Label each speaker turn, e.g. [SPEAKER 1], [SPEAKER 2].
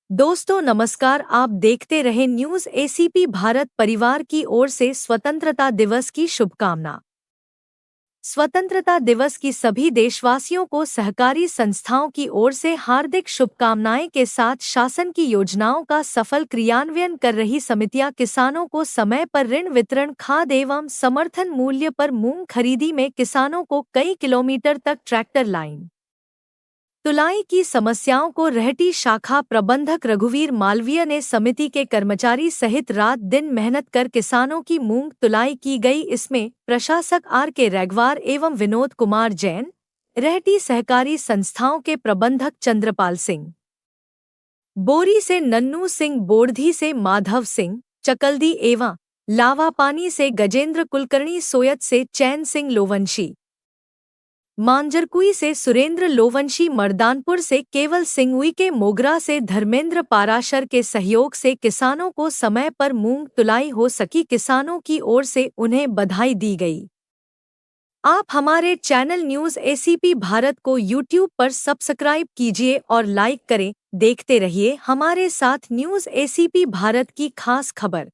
[SPEAKER 1] दोस्तों नमस्कार। आप देखते रहे न्यूज़ एसीपी भारत परिवार की ओर से स्वतंत्रता दिवस की शुभकामना। स्वतंत्रता दिवस की सभी देशवासियों को सहकारी संस्थाओं की ओर से हार्दिक शुभकामनाएं के साथ शासन की योजनाओं का सफल क्रियान्वयन कर रही समितियां किसानों को समय पर ऋण वितरण, खाद एवं समर्थन मूल्य पर मूंग खरीदी में किसानों को कई किलोमीटर तक ट्रैक्टर लाइन तुलाई की समस्याओं को रहटी शाखा प्रबंधक रघुवीर मालवीय ने समिति के कर्मचारी सहित रात दिन मेहनत कर किसानों की मूंग तुलाई की गई। इसमें प्रशासक के रैगवार एवं विनोद कुमार जैन, रहटी सहकारी संस्थाओं के प्रबंधक चंद्रपाल सिंह, बोरी से नन्नू सिंह, बोर्धी से माधव सिंह, चकल्दी एवं लावापानी से गजेंद्र कुलकर्णी, सोयत से चैन सिंह लोवंशी, मांजरकुई से सुरेंद्र लोवंशी, मर्दानपुर से केवल सिंह, उइके मोगरा से धर्मेंद्र पाराशर के सहयोग से किसानों को समय पर मूंग तुलाई हो सकी। किसानों की ओर से उन्हें बधाई दी गई। आप हमारे चैनल न्यूज़ एसीपी भारत को यूट्यूब पर सब्सक्राइब कीजिए और लाइक करें। देखते रहिए हमारे साथ न्यूज़ एसीपी भारत की खास खबर।